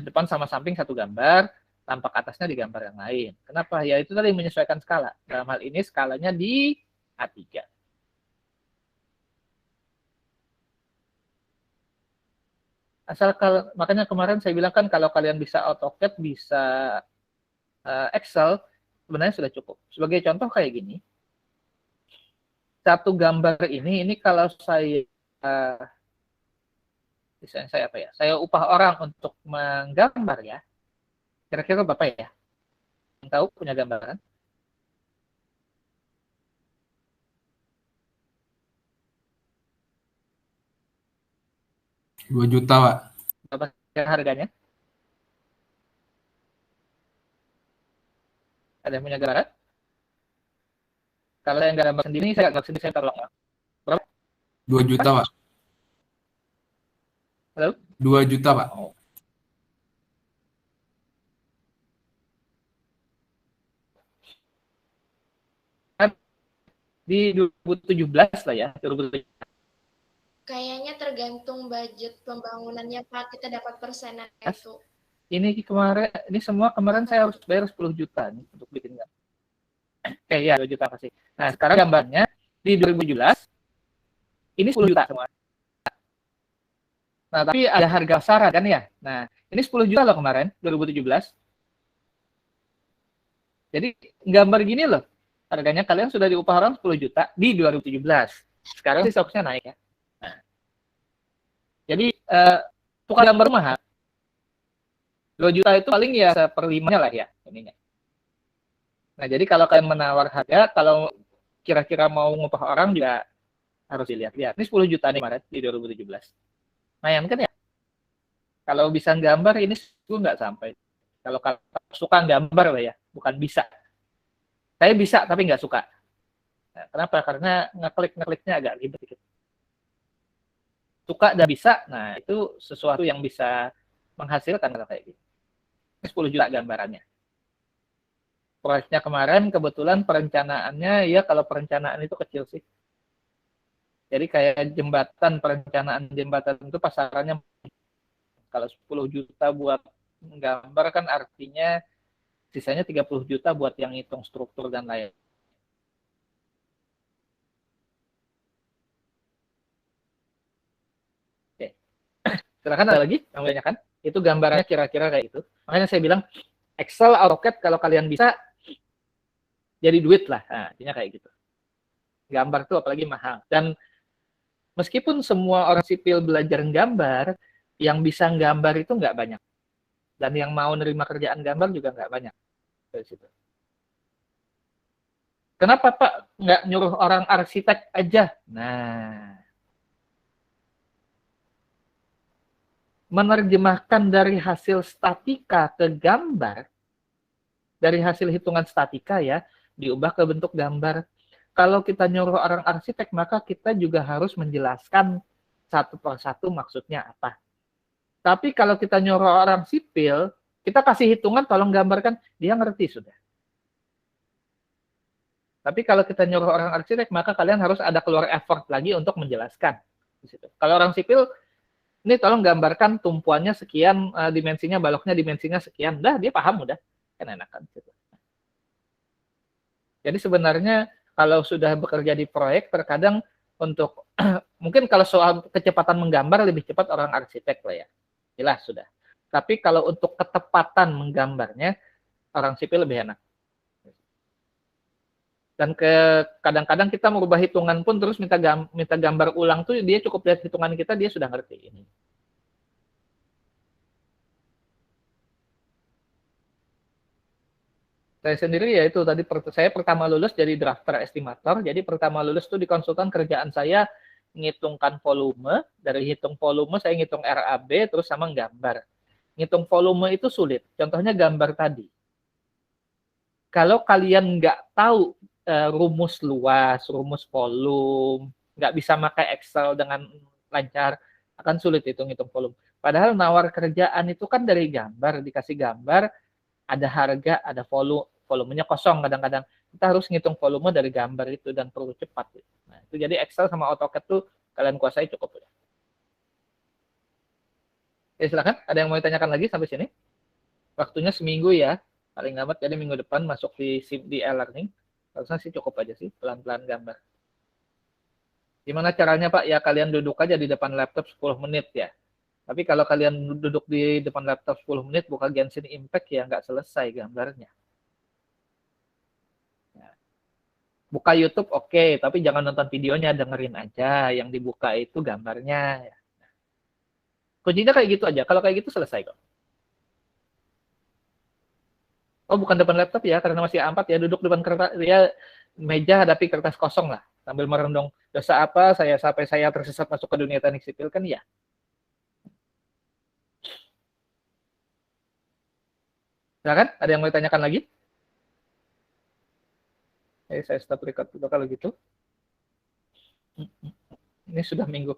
depan sama samping satu gambar, tampak atasnya di gambar yang lain. Kenapa? Ya itu tadi menyesuaikan skala. Dalam hal ini skalanya di A3. Makanya kemarin saya bilang kan kalau kalian bisa AutoCAD, bisa Excel, sebenarnya sudah cukup. Sebagai contoh kayak gini, satu gambar ini kalau saya desain saya apa ya? Saya upah orang untuk menggambar ya. Kira-kira Bapak ya? Yang tahu punya gambaran?
Rp2 juta, Pak.
Berapa harganya? Ada yang punya gambaran? Kalau yang gambar sendiri, saya nggak sendiri, saya tolong. Berapa?
2 juta, Pak.
Halo?
2 juta, Pak.
Di 2017 lah ya, 2017.
Kayaknya tergantung budget pembangunannya, Pak. Kita dapat persenan itu.
Ini semua kemarin saya harus bayar 10 juta nih untuk bikin gambar. Ya 2 juta pasti. Nah, sekarang gambarnya di 2017 ini 10 juta semua. Nah, tapi ada harga pasaran kan ya. Nah, ini 10 juta loh kemarin 2017. Jadi gambar gini loh. Harganya kalian sudah diupah orang 10 juta di 2017. Sekarang sih stoknya naik ya. Nah, jadi tukang gambar mahal. 2 juta itu paling ya seperlimanya lah ya ininya. Nah, jadi kalau kalian menawar harga, kalau kira-kira mau ngupah orang juga harus dilihat-lihat. Ini 10 juta nih kemarin di 2017. Lumayan kan ya? Kalau bisa gambar ini gue nggak sampai. Kalau suka gambar lah ya, bukan bisa. Saya bisa tapi nggak suka. Nah, kenapa? Karena ngekliknya agak ribet dikit. Suka dan bisa, nah itu sesuatu yang bisa menghasilkan kalau kayak gitu. Ini 10 juta gambarannya. Proyeknya kemarin kebetulan perencanaannya ya kalau perencanaan itu kecil sih. Jadi kayak perencanaan jembatan itu pasarannya kalau 10 juta buat gambar kan artinya sisanya 30 juta buat yang hitung struktur dan lain. Oke. Silakan ada lagi yang menanyakan? Itu gambarnya kira-kira kayak itu. Makanya saya bilang Excel, AutoCAD kalau kalian bisa jadi duit lah. Nah, artinya kayak gitu. Gambar tuh apalagi mahal. Dan Meskipun semua orang sipil belajar gambar, yang bisa gambar itu nggak banyak. Dan yang mau nerima kerjaan gambar juga nggak banyak. Dari situ. Kenapa Pak nggak nyuruh orang arsitek aja? Nah, menerjemahkan dari hasil statika ke gambar, dari hasil hitungan statika ya, diubah ke bentuk gambar. Kalau kita nyuruh orang arsitek, maka kita juga harus menjelaskan satu persatu maksudnya apa. Tapi kalau kita nyuruh orang sipil, kita kasih hitungan, tolong gambarkan, dia ngerti sudah. Tapi kalau kita nyuruh orang arsitek, maka kalian harus ada keluar effort lagi untuk menjelaskan. Kalau orang sipil, ini tolong gambarkan tumpuannya sekian, dimensinya, baloknya dimensinya sekian. Dah, dia paham udah. Kan enakan. Jadi sebenarnya kalau sudah bekerja di proyek, terkadang untuk, mungkin kalau soal kecepatan menggambar, lebih cepat orang arsitek lah ya. Jelas sudah. Tapi kalau untuk ketepatan menggambarnya, orang sipil lebih enak. Dan kadang-kadang kita merubah hitungan pun terus minta gambar ulang tuh, dia cukup lihat hitungan kita, dia sudah ngerti ini. Saya sendiri ya itu tadi, saya pertama lulus jadi drafter estimator, jadi pertama lulus tuh di konsultan kerjaan saya ngitungkan volume, dari hitung volume saya ngitung RAB, terus sama gambar. Ngitung volume itu sulit, contohnya gambar tadi. Kalau kalian nggak tahu rumus luas, rumus volume, nggak bisa pakai Excel dengan lancar, akan sulit hitung volume. Padahal nawar kerjaan itu kan dari gambar, dikasih gambar, ada harga, ada volumenya kosong kadang-kadang. Kita harus ngitung volume dari gambar itu dan perlu cepat. Nah, itu jadi Excel sama AutoCAD tuh kalian kuasai cukup. Ya, silakan. Ada yang mau ditanyakan lagi sampai sini? Waktunya seminggu ya. Paling lambat jadi minggu depan masuk di e-learning. Harusnya sih cukup aja sih, pelan-pelan gambar. Gimana caranya Pak? Ya kalian duduk aja di depan laptop 10 menit ya. Tapi kalau kalian duduk di depan laptop 10 menit buka Genshin Impact ya nggak selesai gambarnya. Buka YouTube oke, tapi jangan nonton videonya, dengerin aja. Yang dibuka itu gambarnya. Kuncinya kayak gitu aja. Kalau kayak gitu selesai kok. Oh bukan depan laptop ya, karena masih A4 ya. Duduk depan kertas, ya meja hadapi kertas kosong lah. Sambil merendung, dosa apa sampai saya tersesat masuk ke dunia teknik sipil kan ya. Silakan, ada yang mau ditanyakan lagi? Saya stop record dulu kalau gitu. Ini sudah minggu